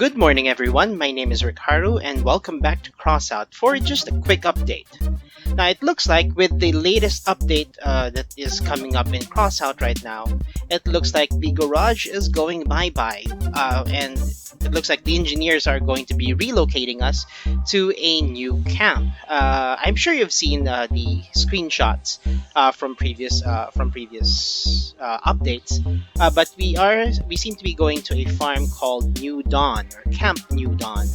Good morning, everyone. My name is Ricardo, and welcome back to Crossout for just a quick update. Now, it looks like with the latest update that is coming up in Crossout right now, it looks like the garage is going bye-bye, and it looks like the engineers are going to be relocating us to a new camp. I'm sure you've seen the screenshots from previous updates, but we seem to be going to a farm called New Dawn or Camp New Dawn.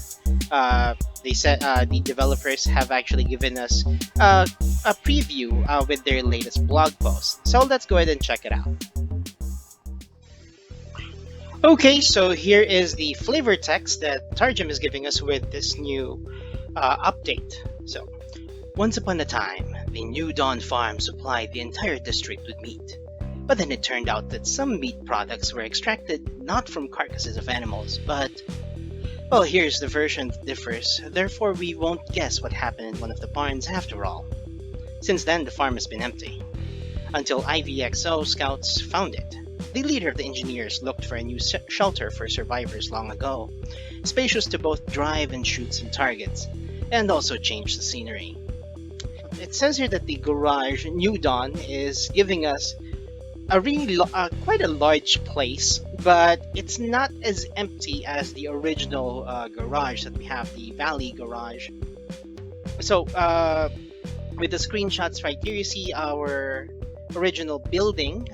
They said the developers have actually given us a preview with their latest blog post. So let's go ahead and check it out. Okay, so here is the flavor text that Tarjum is giving us with this new update. So, once upon a time, the New Dawn farm supplied the entire district with meat. But then it turned out that some meat products were extracted not from carcasses of animals, but well, here's the version that differs, therefore we won't guess what happened in one of the barns after all. Since then, the farm has been empty, until IVXO scouts found it. The leader of the engineers looked for a new shelter for survivors long ago, spacious to both drive and shoot some targets, and also change the scenery. It says here that the garage New Dawn is giving us a really quite a large place, but it's not as empty as the original garage that we have, the Valley Garage. So with the screenshots right here, you see our original building.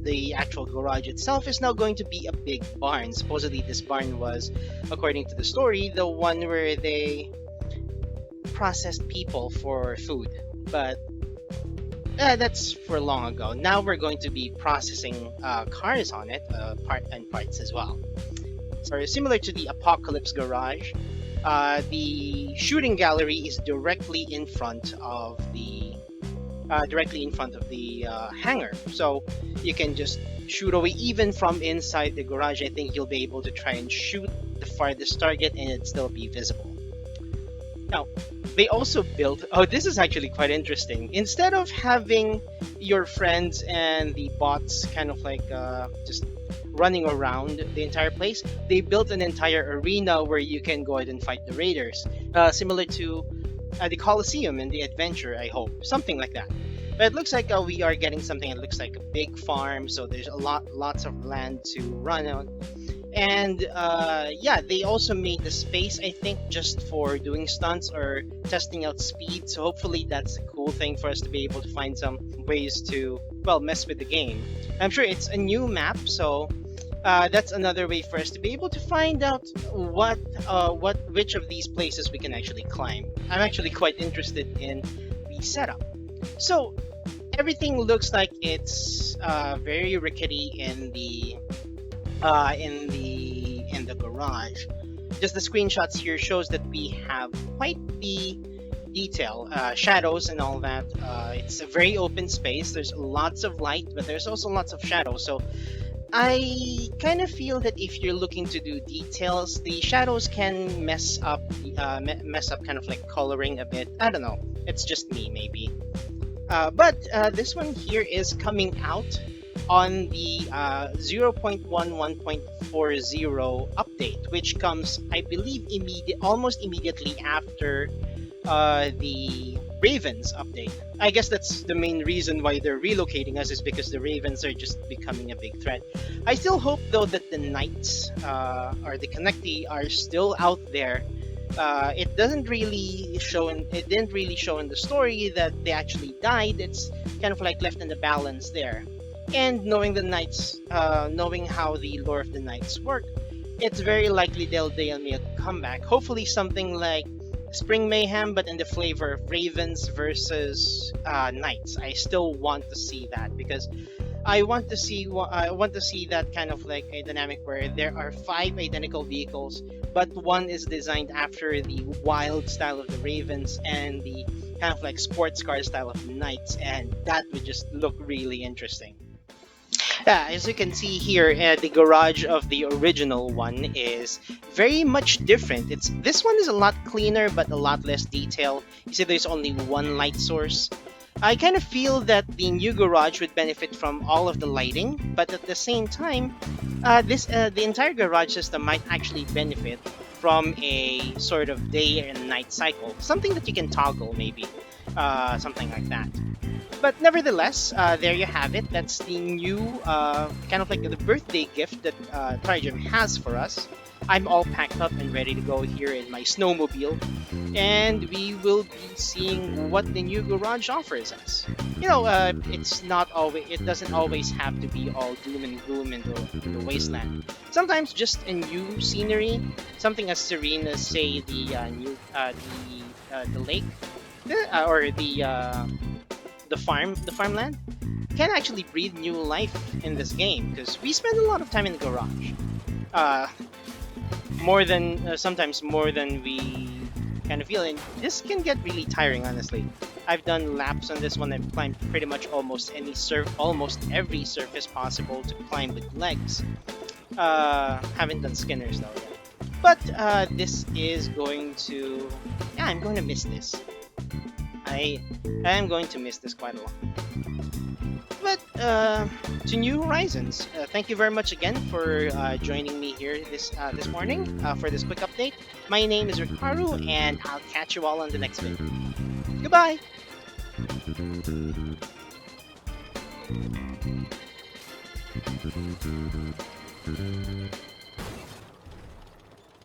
The actual garage itself is now going to be a big barn. Supposedly this barn was, according to the story, the one where they processed people for food, but that's for long ago. Now we're going to be processing cars on it, parts as well. So similar to the Apocalypse Garage, the shooting gallery is directly in front of the hangar. So you can just shoot away even from inside the garage. I think you'll be able to try and shoot the farthest target and it'd still be visible. Now, they also built, oh, this is actually quite interesting. Instead of having your friends and the bots kind of like just running around the entire place, they built an entire arena where you can go ahead and fight the raiders. Similar to the Colosseum in the Adventure, I hope. Something like that. But it looks like we are getting something that looks like a big farm, so there's lots of land to run on. And yeah, they also made the space, I think, just for doing stunts or testing out speed. So hopefully that's a cool thing for us to be able to find some ways to, well, mess with the game. I'm sure it's a new map, so that's another way for us to be able to find out which of these places we can actually climb. I'm actually quite interested in the setup. So everything looks like it's very rickety in the garage. Just the screenshots here shows that we have quite the detail, shadows and all that. It's a very open space. There's lots of light, but there's also lots of shadows. So I kind of feel that if you're looking to do details, the shadows can mess up kind of like coloring a bit. I don't know. It's just me, maybe. But this one here is coming out on the 0.11.40 update, which comes, I believe, almost immediately after the Ravens update. I guess that's the main reason why they're relocating us, is because the Ravens are just becoming a big threat. I still hope, though, that the Knights or the Connecti are still out there. It didn't really show in the story that they actually died. It's kind of like left in the balance there. And knowing the Knights, knowing how the lore of the Knights work, it's very likely they'll make a comeback. Hopefully something like Spring Mayhem, but in the flavor of Ravens versus Knights. I still want to see that, because I want to see that kind of like a dynamic where there are 5 identical vehicles, but one is designed after the wild style of the Ravens and the kind of like sports car style of the Knights, and that would just look really interesting. Yeah, as you can see here, the garage of the original one is very much different. This one is a lot cleaner, but a lot less detail. You see, there's only one light source. I kind of feel that the new garage would benefit from all of the lighting, but at the same time, this the entire garage system might actually benefit from a sort of day and night cycle, something that you can toggle maybe, something like that. But nevertheless, there you have it. That's the new kind of like the birthday gift that Tarjum has for us. I'm all packed up and ready to go here in my snowmobile, and we will be seeing what the new garage offers us. It's not always. It doesn't always have to be all doom and gloom in the wasteland. Sometimes just a new scenery, something as serene as say the lake, or the farmland, can actually breathe new life in this game because we spend a lot of time in the garage. Uh, more than sometimes more than we kind of feel, and this can get really tiring. Honestly, I've done laps on this one. I've climbed pretty much almost every surface possible to climb with legs. Haven't done Skinners though yet. But this is going to, yeah, I'm going to miss this. I I am going to miss this quite a lot. But to New Horizons, thank you very much again for joining me here this morning for this quick update. My name is Rikaru, and I'll catch you all on the next video. Goodbye!